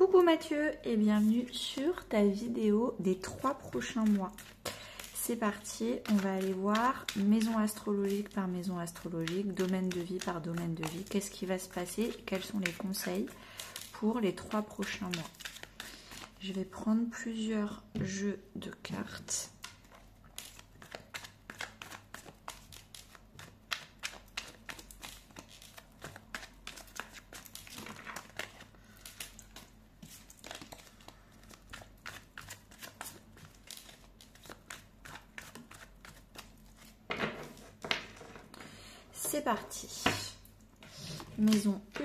Coucou Mathieu et bienvenue sur ta vidéo des 3 prochains mois. C'est parti, on va aller voir maison astrologique par maison astrologique, domaine de vie par domaine de vie. Qu'est-ce qui va se passer? Quels sont les conseils pour les 3 prochains mois? Je vais prendre plusieurs jeux de cartes. C'est parti. Maison 1,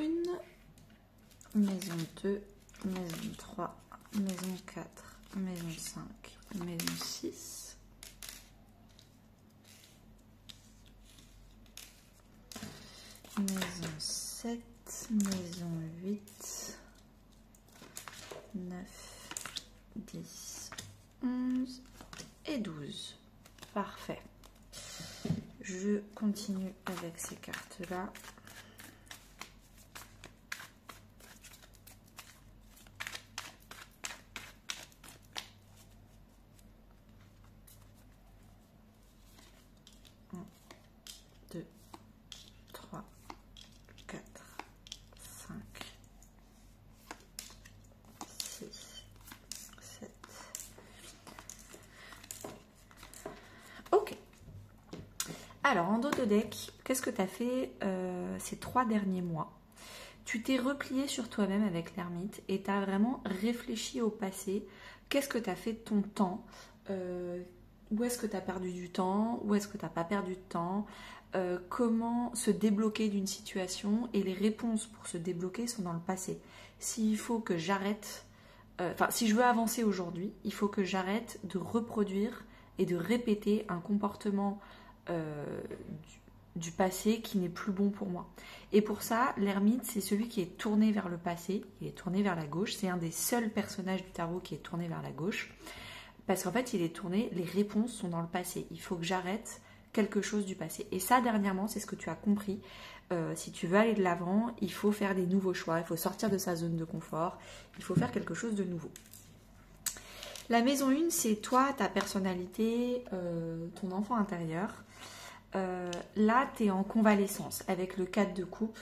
maison 2, maison 3, maison 4, maison 5, maison 6. Maison 7, maison 8, 9, 10, 11 et 12. Parfait. Je continue avec ces cartes-là. Un, 2, 3, 4, 5, 6, 7. Ok. Alors, en dos de deck, qu'est-ce que tu as fait ces 3 derniers mois? Tu t'es replié sur toi-même avec l'ermite et tu as vraiment réfléchi au passé. Qu'est-ce que tu as fait de ton temps? Où est-ce que tu as perdu du temps? Où est-ce que tu n'as pas perdu de temps? Comment se débloquer d'une situation? Et les réponses pour se débloquer sont dans le passé. S'il faut que j'arrête, si je veux avancer aujourd'hui, il faut que j'arrête de reproduire et de répéter un comportement du passé qui n'est plus bon pour moi. Et pour ça, l'ermite, c'est celui qui est tourné vers le passé, il est tourné vers la gauche. C'est un des seuls personnages du tarot qui est tourné vers la gauche. Parce qu'en fait, il est tourné, les réponses sont dans le passé. Il faut que j'arrête quelque chose du passé. Et ça, dernièrement, c'est ce que tu as compris. Si tu veux aller de l'avant, il faut faire des nouveaux choix. Il faut sortir de sa zone de confort. Il faut faire quelque chose de nouveau. La maison 1, c'est toi, ta personnalité, ton enfant intérieur. Là, tu es en convalescence avec le 4 de coupe.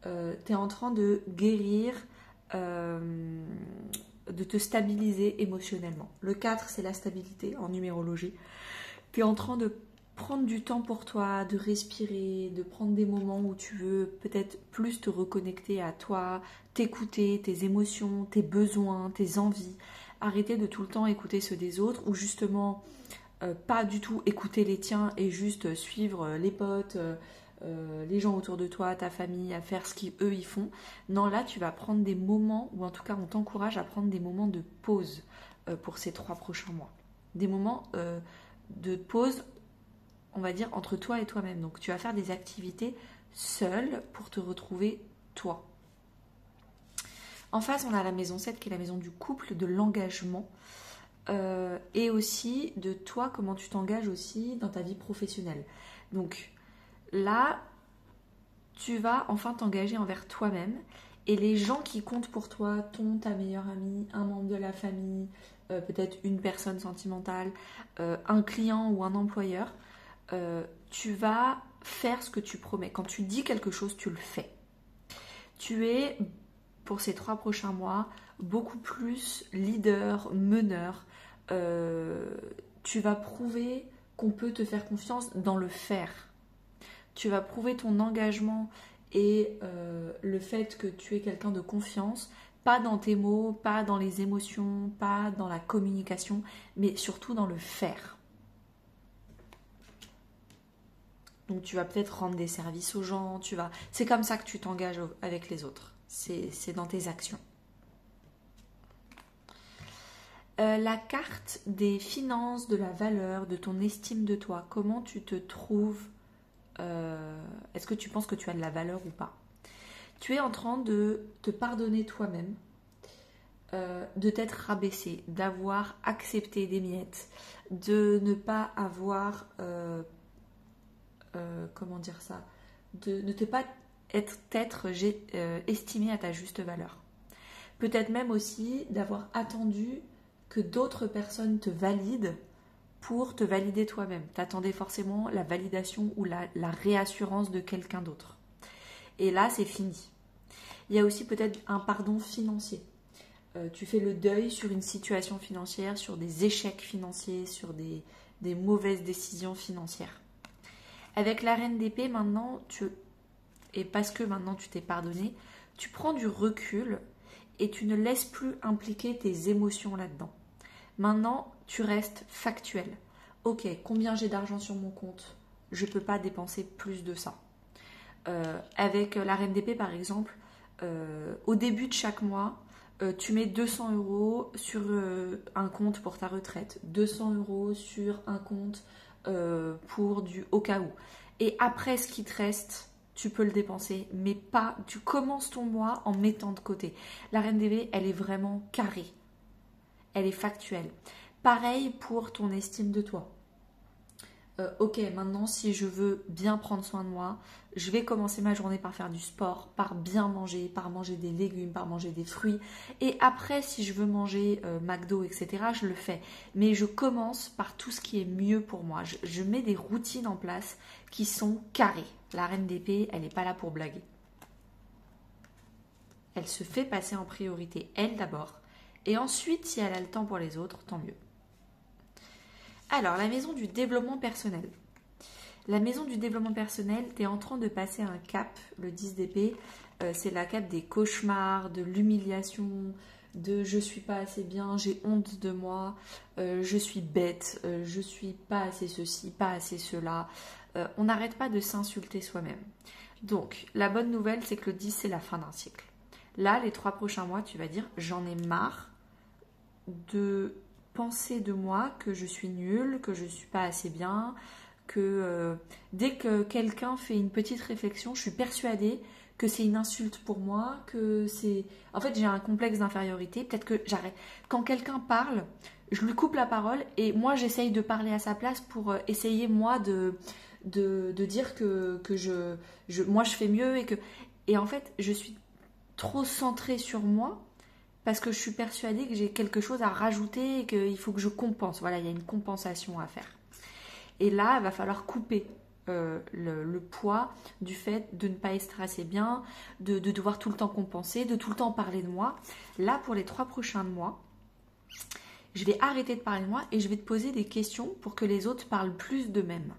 Tu es en train de guérir, de te stabiliser émotionnellement. Le 4, c'est la stabilité en numérologie. Tu es en train de prendre du temps pour toi, de respirer, de prendre des moments où tu veux peut-être plus te reconnecter à toi, t'écouter, tes émotions, tes besoins, tes envies. Arrêter de tout le temps écouter ceux des autres ou justement pas du tout écouter les tiens et juste suivre les potes, les gens autour de toi, ta famille, à faire ce qu'eux ils font. Non, là tu vas prendre des moments, ou en tout cas on t'encourage à prendre des moments de pause pour ces 3 prochains mois. Des moments de pause, on va dire, entre toi et toi-même. Donc tu vas faire des activités seule pour te retrouver toi. En face, on a la maison 7 qui est la maison du couple, de l'engagement. Et aussi de toi, comment tu t'engages aussi dans ta vie professionnelle. Donc là, tu vas enfin t'engager envers toi-même et les gens qui comptent pour toi, ta meilleure amie, un membre de la famille, peut-être une personne sentimentale, un client ou un employeur, tu vas faire ce que tu promets. Quand tu dis quelque chose, tu le fais. Tu es, pour ces 3 prochains mois, beaucoup plus leader, meneur. Tu vas prouver qu'on peut te faire confiance dans le faire. Tu vas prouver ton engagement et le fait que tu es quelqu'un de confiance, pas dans tes mots, pas dans les émotions, pas dans la communication, mais surtout dans le faire. Donc tu vas peut-être rendre des services aux gens, c'est comme ça que tu t'engages avec les autres. C'est dans tes actions. La carte des finances, de la valeur, de ton estime de toi. Comment tu te trouves? Est-ce que tu penses que tu as de la valeur ou pas? Tu es en train de te pardonner toi-même, de t'être rabaissé, d'avoir accepté des miettes, de ne pas avoir... comment dire ça? De ne pas être estimé à ta juste valeur. Peut-être même aussi d'avoir attendu que d'autres personnes te valident pour te valider toi-même. Tu attendais forcément la validation ou la réassurance de quelqu'un d'autre. Et là, c'est fini. Il y a aussi peut-être un pardon financier. Tu fais le deuil sur une situation financière, sur des échecs financiers, sur des mauvaises décisions financières. Avec la reine d'épée, maintenant, et parce que maintenant tu t'es pardonné, tu prends du recul et tu ne laisses plus impliquer tes émotions là-dedans. Maintenant, tu restes factuel. Ok, combien j'ai d'argent sur mon compte? Je ne peux pas dépenser plus de ça. Avec la reine d'épée, par exemple, au début de chaque mois, tu mets 200 € sur un compte pour ta retraite, 200 € sur un compte pour du au cas où. Et après, ce qui te reste, tu peux le dépenser, mais pas. Tu commences ton mois en mettant de côté. La reine d'épée, elle est vraiment carrée. Elle est factuelle. Pareil pour ton estime de toi. Ok, maintenant, si je veux bien prendre soin de moi, je vais commencer ma journée par faire du sport, par bien manger, par manger des légumes, par manger des fruits. Et après, si je veux manger McDo, etc., je le fais. Mais je commence par tout ce qui est mieux pour moi. Je mets des routines en place qui sont carrées. La reine d'épée, elle n'est pas là pour blaguer. Elle se fait passer en priorité, elle d'abord. Et ensuite, si elle a le temps pour les autres, tant mieux. Alors, la maison du développement personnel. La maison du développement personnel, tu es en train de passer un cap, le 10 d'épée. C'est la cap des cauchemars, de l'humiliation, de je suis pas assez bien, j'ai honte de moi, je suis bête, je suis pas assez ceci, pas assez cela. On n'arrête pas de s'insulter soi-même. Donc, la bonne nouvelle, c'est que le 10, c'est la fin d'un cycle. Là, les 3 prochains mois, tu vas dire, j'en ai marre de penser de moi que je suis nulle, que je ne suis pas assez bien, que dès que quelqu'un fait une petite réflexion, je suis persuadée que c'est une insulte pour moi, que c'est... En fait, j'ai un complexe d'infériorité, peut-être que j'arrête. Quand quelqu'un parle, je lui coupe la parole et moi, j'essaye de parler à sa place pour essayer, moi, de dire que moi, je fais mieux et en fait, je suis trop centrée sur moi parce que je suis persuadée que j'ai quelque chose à rajouter et qu'il faut que je compense. Voilà, il y a une compensation à faire. Et là, il va falloir couper le poids du fait de ne pas être assez bien, de devoir tout le temps compenser, de tout le temps parler de moi. Là, pour les 3 prochains mois, je vais arrêter de parler de moi et je vais te poser des questions pour que les autres parlent plus d'eux-mêmes.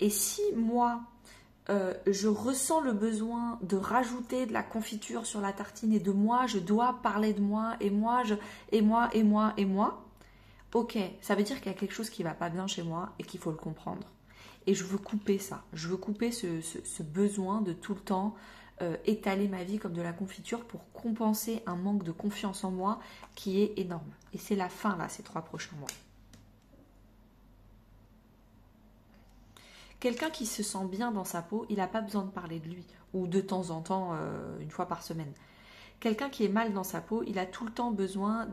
Et si moi, je ressens le besoin de rajouter de la confiture sur la tartine et de moi, je dois parler de moi et moi, ok, ça veut dire qu'il y a quelque chose qui ne va pas bien chez moi et qu'il faut le comprendre. Et je veux couper ça. Je veux couper ce besoin de tout le temps étaler ma vie comme de la confiture pour compenser un manque de confiance en moi qui est énorme. Et c'est la fin là, ces 3 prochains mois. Quelqu'un qui se sent bien dans sa peau, il n'a pas besoin de parler de lui, ou de temps en temps, une fois par semaine. Quelqu'un qui est mal dans sa peau, il a tout le temps besoin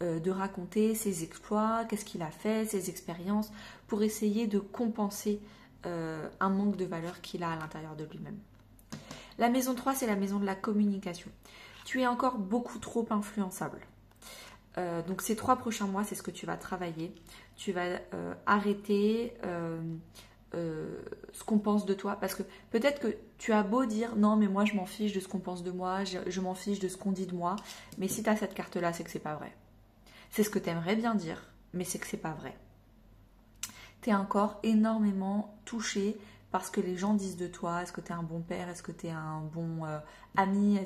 de raconter ses exploits, qu'est-ce qu'il a fait, ses expériences, pour essayer de compenser un manque de valeur qu'il a à l'intérieur de lui-même. La maison 3, c'est la maison de la communication. Tu es encore beaucoup trop influençable. Donc ces 3 prochains mois, c'est ce que tu vas travailler. Tu vas arrêter ce qu'on pense de toi, parce que peut-être que tu as beau dire non mais moi je m'en fiche de ce qu'on pense de moi, je m'en fiche de ce qu'on dit de moi, mais si tu as cette carte là, c'est que c'est pas vrai. C'est ce que tu aimerais bien dire, mais c'est que c'est pas vrai. Tu es encore énormément touché par ce que les gens disent de toi. Est-ce que tu es un bon père, est-ce que tu es un bon ami,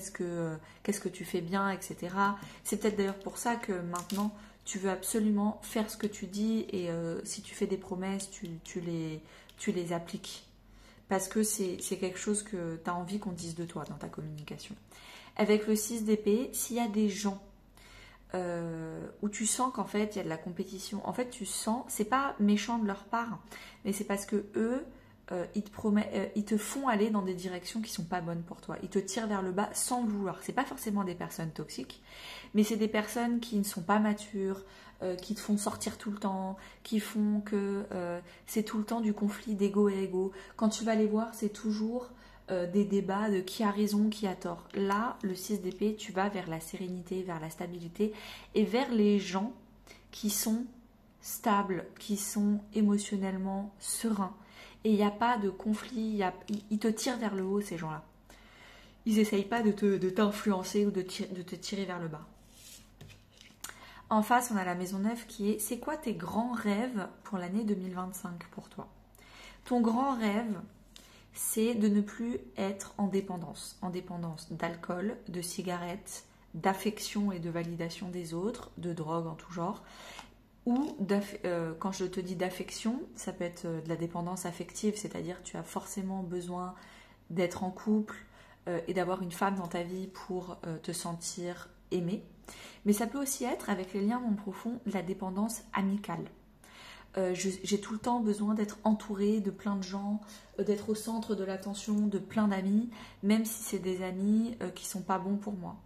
qu'est-ce que tu fais bien, etc. C'est peut-être d'ailleurs pour ça que maintenant tu veux absolument faire ce que tu dis et si tu fais des promesses, tu les appliques. Parce que c'est quelque chose que tu as envie qu'on dise de toi dans ta communication. Avec le 6 d'épée, s'il y a des gens où tu sens qu'en fait il y a de la compétition, en fait tu sens, c'est pas méchant de leur part, mais c'est parce que eux, ils te font aller dans des directions qui sont pas bonnes pour toi. Ils te tirent vers le bas sans le vouloir. C'est pas forcément des personnes toxiques, mais c'est des personnes qui ne sont pas matures, qui te font sortir tout le temps, qui font que c'est tout le temps du conflit d'ego et ego. Quand tu vas les voir, c'est toujours des débats de qui a raison, qui a tort. Là, le 6 d'épée, tu vas vers la sérénité, vers la stabilité et vers les gens qui sont stables, qui sont émotionnellement sereins. Et il n'y a pas de conflit, ils te tirent vers le haut, ces gens-là. Ils n'essayent pas de t'influencer ou de te tirer vers le bas. En face, on a la maison 9 qui est, c'est quoi tes grands rêves pour l'année 2025 pour toi? Ton grand rêve, c'est de ne plus être en dépendance. En dépendance d'alcool, de cigarettes, d'affection et de validation des autres, de drogue en tout genre. Ou, quand je te dis d'affection, ça peut être de la dépendance affective, c'est-à-dire tu as forcément besoin d'être en couple et d'avoir une femme dans ta vie pour te sentir aimé. Mais ça peut aussi être, avec les liens moins profonds, de la dépendance amicale. J'ai tout le temps besoin d'être entourée de plein de gens, d'être au centre de l'attention de plein d'amis, même si c'est des amis qui ne sont pas bons pour moi.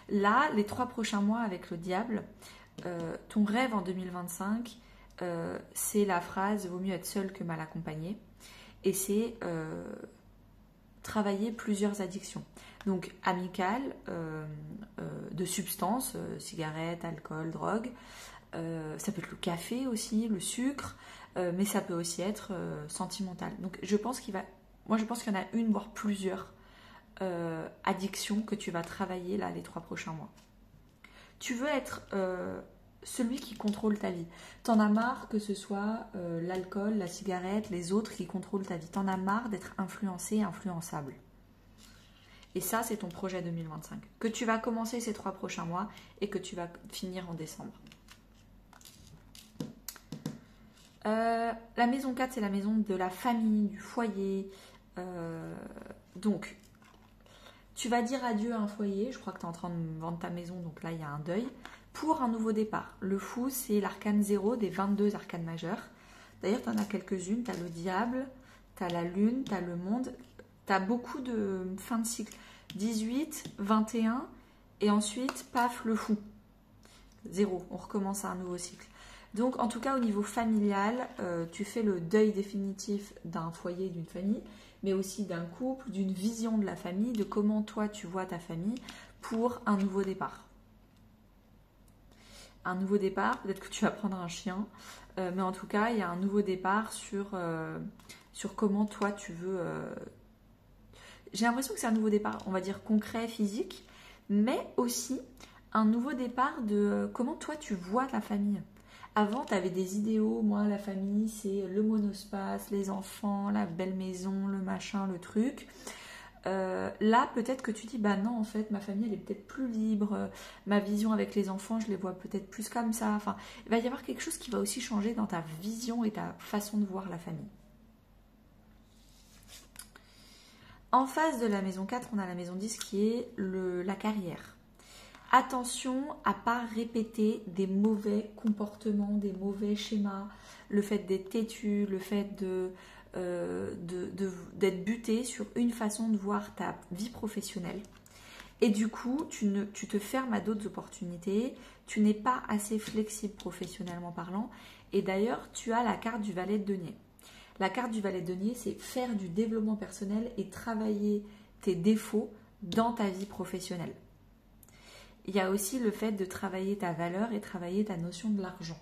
Là, les 3 prochains mois avec le diable, ton rêve en 2025, c'est la phrase « vaut mieux être seul que mal accompagné ». Et c'est travailler plusieurs addictions. Donc amicales, de substances, cigarettes, alcool, drogue. Ça peut être le café aussi, le sucre, mais ça peut aussi être sentimental. Donc je pense qu'il y en a une, voire plusieurs addictions que tu vas travailler là les 3 prochains mois. Tu veux être celui qui contrôle ta vie. T'en as marre que ce soit l'alcool, la cigarette, les autres qui contrôlent ta vie. T'en as marre d'être influencé, influençable. Et ça, c'est ton projet 2025. Que tu vas commencer ces 3 prochains mois et que tu vas finir en décembre. La maison 4, c'est la maison de la famille, du foyer. Donc, tu vas dire adieu à un foyer. Je crois que tu es en train de vendre ta maison, donc là, il y a un deuil. Pour un nouveau départ. Le fou, c'est l'arcane 0 des 22 arcanes majeures. D'ailleurs, tu en as quelques-unes. Tu as le diable, tu as la lune, tu as le monde. Tu as beaucoup de fin de cycle. 18, 21 et ensuite, paf, le fou. 0. On recommence à un nouveau cycle. Donc, en tout cas, au niveau familial, tu fais le deuil définitif d'un foyer, d'une famille, mais aussi d'un couple, d'une vision de la famille, de comment toi, tu vois ta famille pour un nouveau départ. Un nouveau départ, peut-être que tu vas prendre un chien, mais en tout cas, il y a un nouveau départ sur comment toi, tu veux... J'ai l'impression que c'est un nouveau départ, on va dire concret, physique, mais aussi un nouveau départ de comment toi, tu vois ta famille. Avant, tu avais des idéaux. Moi, la famille, c'est le monospace, les enfants, la belle maison, le machin, le truc. Là, peut-être que tu dis, bah non, en fait, ma famille, elle est peut-être plus libre. Ma vision avec les enfants, je les vois peut-être plus comme ça. Enfin, il va y avoir quelque chose qui va aussi changer dans ta vision et ta façon de voir la famille. En face de la maison 4, on a la maison 10 qui est la carrière. Attention à ne pas répéter des mauvais comportements, des mauvais schémas, le fait d'être têtu, le fait d'être buté sur une façon de voir ta vie professionnelle. Et du coup, tu te fermes à d'autres opportunités, tu n'es pas assez flexible professionnellement parlant. Et d'ailleurs, tu as la carte du valet de denier. La carte du valet de denier, c'est faire du développement personnel et travailler tes défauts dans ta vie professionnelle. Il y a aussi le fait de travailler ta valeur et travailler ta notion de l'argent.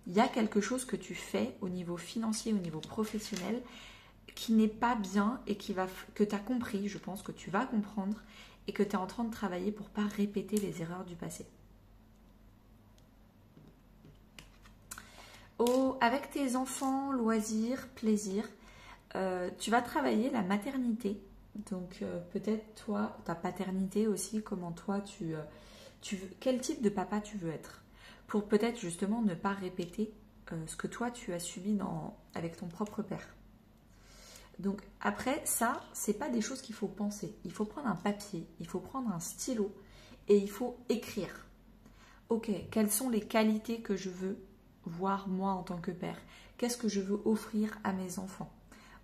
Il y a quelque chose que tu fais au niveau financier, au niveau professionnel, qui n'est pas bien et que tu as compris, je pense que tu vas comprendre, et que tu es en train de travailler pour ne pas répéter les erreurs du passé. Avec tes enfants, loisirs, plaisir, tu vas travailler la maternité. Donc peut-être toi, ta paternité aussi, comment toi quel type de papa tu veux être, pour peut-être justement ne pas répéter ce que toi tu as subi avec ton propre père. Donc après ça, c'est pas des choses qu'il faut penser. Il faut prendre un papier, il faut prendre un stylo et il faut écrire. Ok, quelles sont les qualités que je veux voir moi en tant que père? Qu'est-ce que je veux offrir à mes enfants?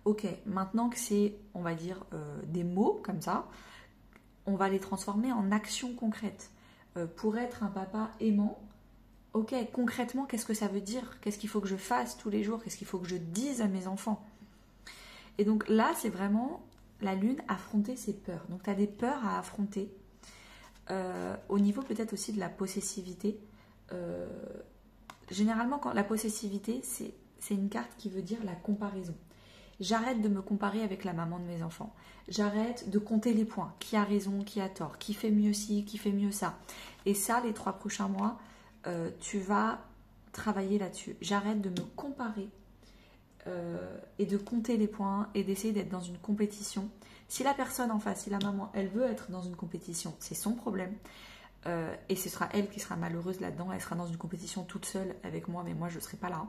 Ok, maintenant que c'est, on va dire, des mots comme ça, on va les transformer en actions concrètes. Pour être un papa aimant, ok, concrètement, qu'est-ce que ça veut dire? Qu'est-ce qu'il faut que je fasse tous les jours? Qu'est-ce qu'il faut que je dise à mes enfants? Et donc là, c'est vraiment la lune, affronter ses peurs. Donc tu as des peurs à affronter au niveau peut-être aussi de la possessivité. Généralement, quand la possessivité, c'est une carte qui veut dire la comparaison. J'arrête de me comparer avec la maman de mes enfants. J'arrête de compter les points. Qui a raison, qui a tort, qui fait mieux ci, qui fait mieux ça. Et ça, les 3 prochains mois, tu vas travailler là-dessus. J'arrête de me comparer et de compter les points et d'essayer d'être dans une compétition. Si la personne en face, si la maman, elle veut être dans une compétition, c'est son problème. Et ce sera elle qui sera malheureuse là-dedans. Elle sera dans une compétition toute seule avec moi, mais moi, je ne serai pas là.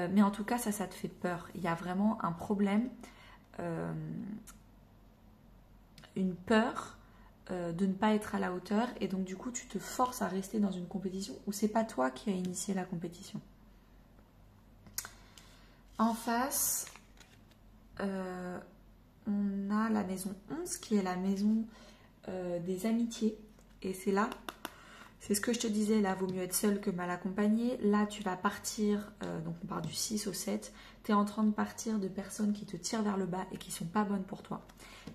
Mais en tout cas, ça te fait peur. Il y a vraiment un problème, une peur de ne pas être à la hauteur. Et donc, du coup, tu te forces à rester dans une compétition où c'est pas toi qui as initié la compétition. En face, on a la maison 11 qui est la maison des amitiés. Et c'est là, c'est ce que je te disais, là, vaut mieux être seul que mal accompagné. Là, tu vas partir, donc on part du 6 au 7. Tu es en train de partir de personnes qui te tirent vers le bas et qui ne sont pas bonnes pour toi.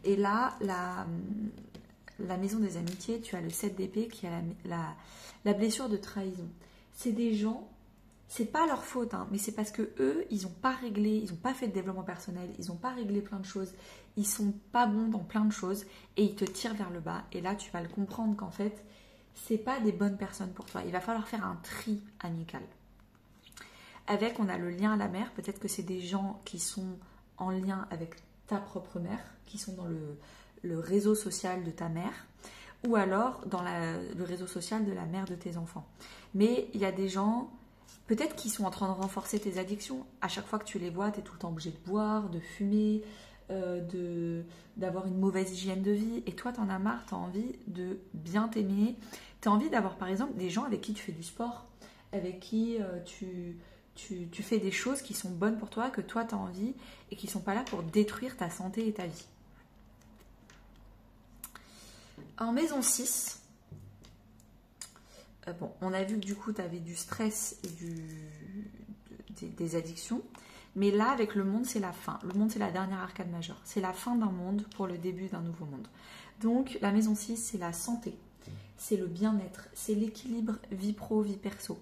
Et là, la maison des amitiés, tu as le 7 d'épée qui a la blessure de trahison. C'est des gens, c'est pas leur faute, hein, mais c'est parce que eux, ils n'ont pas réglé, ils n'ont pas fait de développement personnel, ils n'ont pas réglé plein de choses, ils sont pas bons dans plein de choses et ils te tirent vers le bas. Et là, tu vas le comprendre qu'en fait, c'est pas des bonnes personnes pour toi. Il va falloir faire un tri amical. Avec, on a le lien à la mère. Peut-être que c'est des gens qui sont en lien avec ta propre mère, qui sont dans le réseau social de ta mère, ou alors dans le réseau social de la mère de tes enfants. Mais il y a des gens, peut-être qui sont en train de renforcer tes addictions. À chaque fois que tu les vois, tu es tout le temps obligé de boire, de fumer, d'avoir une mauvaise hygiène de vie. Et toi, tu en as marre, tu as envie de bien t'aimer. Tu as envie d'avoir, par exemple, des gens avec qui tu fais du sport, avec qui tu fais des choses qui sont bonnes pour toi, que toi, tu as envie, et qui ne sont pas là pour détruire ta santé et ta vie. En maison 6, bon, on a vu que du coup, tu avais du stress et des addictions. Mais là, avec le monde, c'est la fin. Le monde, c'est la dernière arcade majeure. C'est la fin d'un monde pour le début d'un nouveau monde. Donc, la maison 6, c'est la santé. C'est le bien-être. C'est l'équilibre vie pro, vie perso.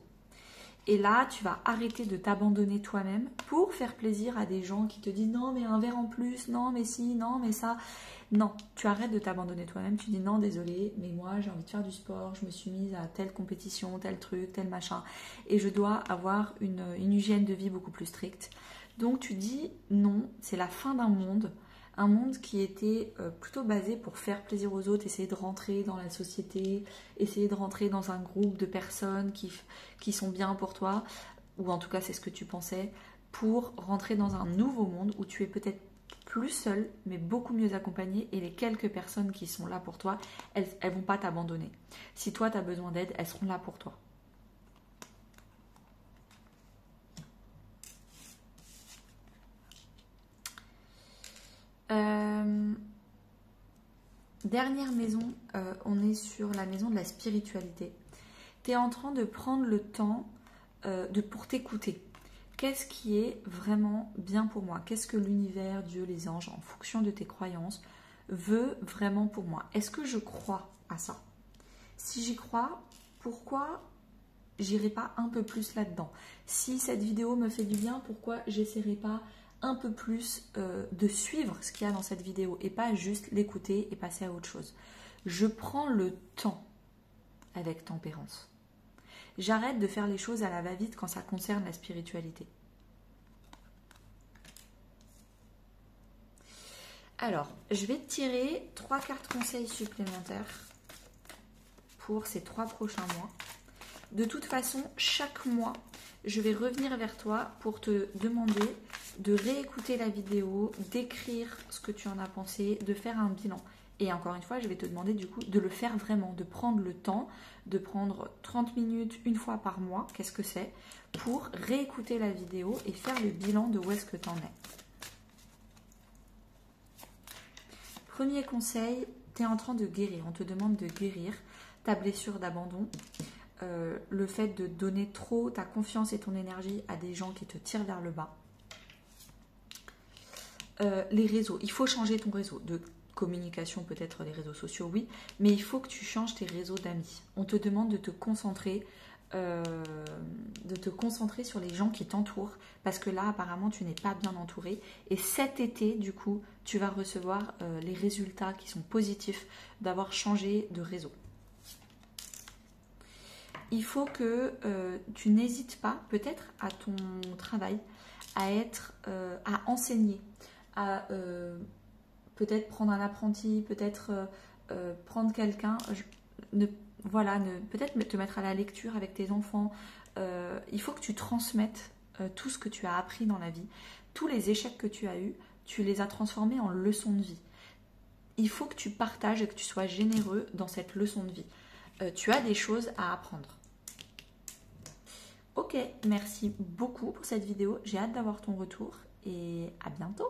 Et là, tu vas arrêter de t'abandonner toi-même pour faire plaisir à des gens qui te disent « Non, mais un verre en plus. Non, mais si. Non, mais ça. » Non, tu arrêtes de t'abandonner toi-même. Tu dis « Non, désolé, mais moi, j'ai envie de faire du sport. Je me suis mise à telle compétition, tel truc, tel machin. Et je dois avoir une hygiène de vie beaucoup plus stricte. » Donc tu dis non, c'est la fin d'un monde, un monde qui était plutôt basé pour faire plaisir aux autres, essayer de rentrer dans la société, essayer de rentrer dans un groupe de personnes qui sont bien pour toi, ou en tout cas c'est ce que tu pensais, pour rentrer dans un nouveau monde où tu es peut-être plus seul, mais beaucoup mieux accompagné, et les quelques personnes qui sont là pour toi, elles ne vont pas t'abandonner. Si toi tu as besoin d'aide, elles seront là pour toi. Dernière maison, on est sur la maison de la spiritualité. Tu es en train de prendre le temps pour t'écouter. Qu'est-ce qui est vraiment bien pour moi? Qu'est-ce que l'univers, Dieu, les anges, en fonction de tes croyances, veut vraiment pour moi? Est-ce que je crois à ça? Si j'y crois, pourquoi j'irai pas un peu plus là-dedans? Si cette vidéo me fait du bien, pourquoi j'essaierai pas un peu plus de suivre ce qu'il y a dans cette vidéo et pas juste l'écouter et passer à autre chose? Je prends le temps avec tempérance. J'arrête de faire les choses à la va-vite quand ça concerne la spiritualité. Alors, je vais te tirer 3 cartes conseils supplémentaires pour ces 3 prochains mois. De toute façon, chaque mois, je vais revenir vers toi pour te demander de réécouter la vidéo, d'écrire ce que tu en as pensé, de faire un bilan. Et encore une fois, je vais te demander du coup de le faire vraiment, de prendre le temps, de prendre 30 minutes une fois par mois, qu'est-ce que c'est, pour réécouter la vidéo et faire le bilan de où est-ce que tu en es. Premier conseil, tu es en train de guérir. On te demande de guérir ta blessure d'abandon. Le fait de donner trop ta confiance et ton énergie à des gens qui te tirent vers le bas. les réseaux. Il faut changer ton réseau de communication, peut-être les réseaux sociaux, oui, mais il faut que tu changes tes réseaux d'amis. On te demande de te concentrer sur les gens qui t'entourent, parce que là, apparemment, tu n'es pas bien entouré. Et cet été, du coup, tu vas recevoir les résultats qui sont positifs d'avoir changé de réseau. Il faut que tu n'hésites pas, peut-être à ton travail, à enseigner, à peut-être prendre un apprenti, peut-être prendre quelqu'un, peut-être te mettre à la lecture avec tes enfants. Il faut que tu transmettes tout ce que tu as appris dans la vie. Tous les échecs que tu as eus, tu les as transformés en leçons de vie. Il faut que tu partages et que tu sois généreux dans cette leçon de vie. Tu as des choses à apprendre. Ok, merci beaucoup pour cette vidéo. J'ai hâte d'avoir ton retour et à bientôt.